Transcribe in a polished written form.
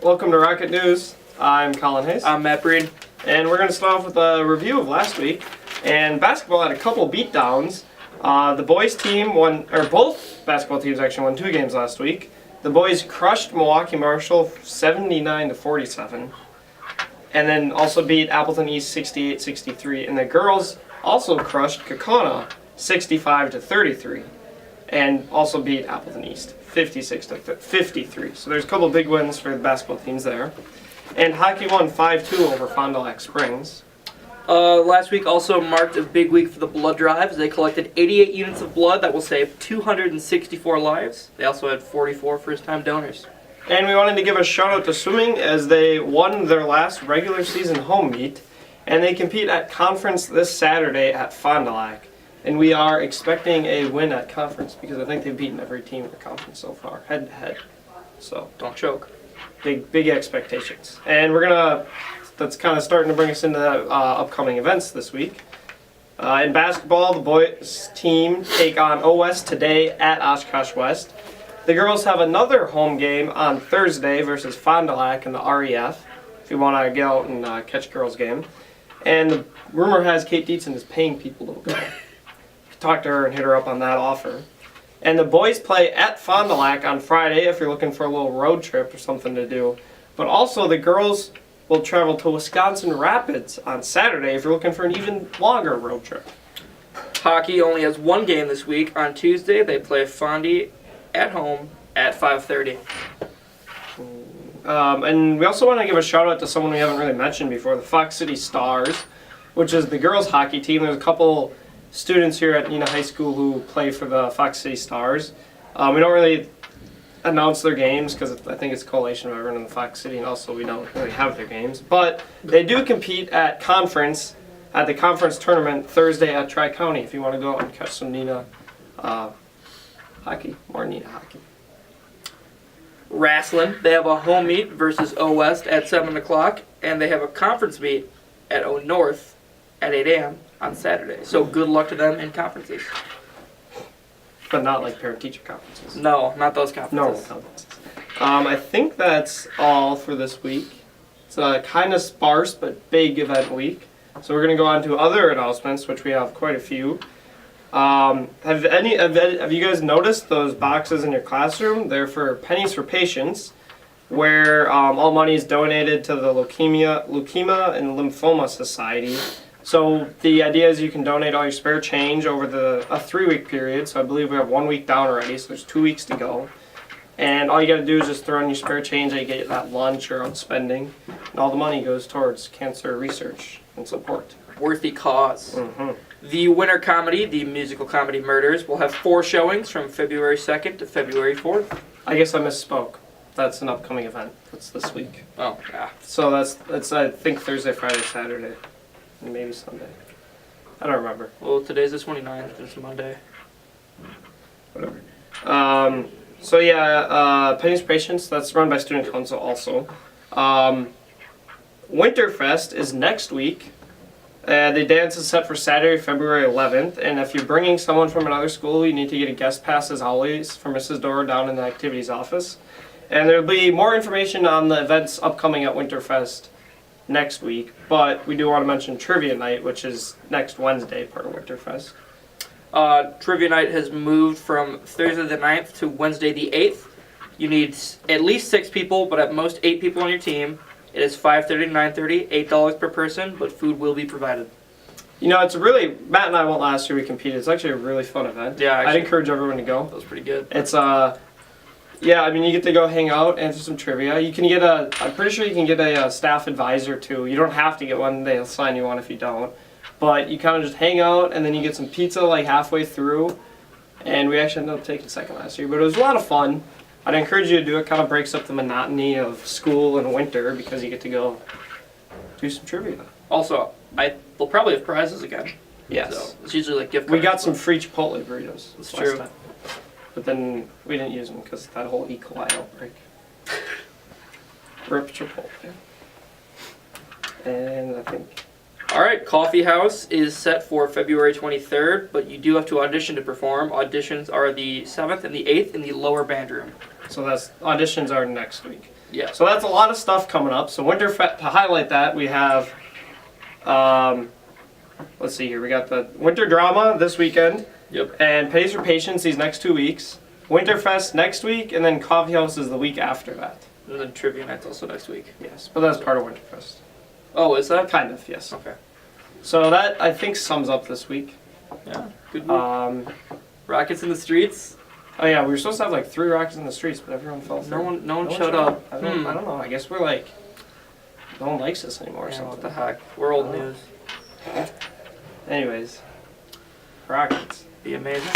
Welcome to Rocket News. I'm Collin Haese. I'm Matt Breen. And we're going to start off with a review of last week. And basketball had a couple beatdowns. The boys team won, or both basketball teams actually won 2 games last week. The boys crushed Milwaukee Marshall 79-47. And then also beat Appleton East 68-63. And the girls also crushed Kaukauna 65-33. And also beat Appleton East 56-53. So there's a couple big wins for the basketball teams there. And hockey won 5-2 over Fond du Lac Springs. Last week also marked a big week for the blood drives. They collected 88 units of blood that will save 264 lives. They also had 44 first-time donors. And we wanted to give a shout out to swimming as they won their last regular season home meet. And they compete at conference this Saturday at Fond du Lac. And we are expecting a win at conference because I think they've beaten every team in the conference so far, head to head. So don't choke. Big expectations. And that's kind of starting to bring us into upcoming events this week. In basketball, the boys team take on OS today at Oshkosh West. The girls have another home game on Thursday versus Fond du Lac in the REF, if you want to get out and catch a girls' game. And the rumor has Kate Dietzen is paying people to go. Talk to her and hit her up on that offer. And the boys play at Fond du Lac on Friday if you're looking for a little road trip or something to do. But also the girls will travel to Wisconsin Rapids on Saturday if you're looking for an even longer road trip. Hockey only has one game this week. On Tuesday, they play Fondy at home at 5:30. And we also want to give a shout out to someone we haven't really mentioned before, the Fox City Stars, which is the girls hockey team. There's a couple students here at Neenah High School who play for the Fox City Stars. We don't really announce their games because I think it's a collation of everyone in the Fox City, and also we don't really have their games. But they do compete at the conference tournament Thursday at Tri-County if you want to go out and catch some Neenah hockey, more Neenah hockey. Wrestling, they have a home meet versus O West at 7 o'clock, and they have a conference meet at O North at 8 a.m. on Saturday. So good luck to them in conferences. But not like parent-teacher conferences. No, not those conferences. No conferences. I think that's all for this week. It's a kind of sparse but big event week. So we're going to go on to other announcements, which we have quite a few. Have you guys noticed those boxes in your classroom? They're for Pennies for Patients, where all money is donated to the Leukemia and Lymphoma Society. So the idea is you can donate all your spare change over a 3-week period. So I believe we have 1 week down already, so there's 2 weeks to go. And all you got to do is just throw in your spare change that you get at lunch or out spending. And all the money goes towards cancer research and support. Worthy cause. Mm-hmm. The winter comedy, the musical comedy Murders, will have 4 showings from February 2nd to February 4th. I guess I misspoke. That's an upcoming event. That's this week. Oh, yeah. So that's I think Thursday, Friday, Saturday, and maybe Sunday. I don't remember. Well, today's the 29th. It's Monday. Whatever. So yeah, Pennies for Patients, that's run by Student Council also. Winterfest is next week. The dance is set for Saturday, February 11th, and if you're bringing someone from another school, you need to get a guest pass as always from Mrs. Dorr down in the activities office. And there'll be more information on the events upcoming at Winterfest next week, but we do want to mention Trivia Night, which is next Wednesday, part of Winterfest. Trivia Night has moved from Thursday the 9th to Wednesday the 8th. You need at least 6 people, but at most 8 people on your team. It is 5:30 to 9:30, $8 per person, but food will be provided. You know, Matt and I went last year, we competed. It's actually a really fun event. Yeah, I'd encourage everyone to go. That was pretty good. It's, yeah, I mean, you get to go hang out, answer some trivia. You can get I'm pretty sure you can get a staff advisor too. You don't have to get one, they'll sign you one if you don't. But you kind of just hang out, and then you get some pizza like halfway through. And we actually ended up taking second last year, but it was a lot of fun. I'd encourage you to do it. Kind of breaks up the monotony of school and winter because you get to go do some trivia. Also, they'll probably have prizes again. Yes. So it's usually like gift cards. We got some free Chipotle burritos. That's true. Time. But then we didn't use them because that whole E. coli outbreak. Rip Chipotle. And I think Alright, Coffee House is set for February 23rd, but you do have to audition to perform. Auditions are the 7th and the 8th in the lower band room. So auditions are next week. Yeah. So that's a lot of stuff coming up. So to highlight that, we have, let's see here. We got the Winter Drama this weekend. Yep. And Pays for Patience these next 2 weeks. Winterfest next week, and then Coffee House is the week after that. And then Trivia Night's also next week. Yes, but that's part of Winterfest. Oh, is that? Kind of, yes. Okay. So that, I think, sums up this week. Yeah. Good move. Oh Rockets in the streets. yeah, we were supposed to have like 3 Rockets in the streets, but everyone fell through. No one showed up. I don't know. I guess we're like, no one likes us anymore or Yeah, something. what the heck? We're old news. Anyways, Rockets. Be amazing.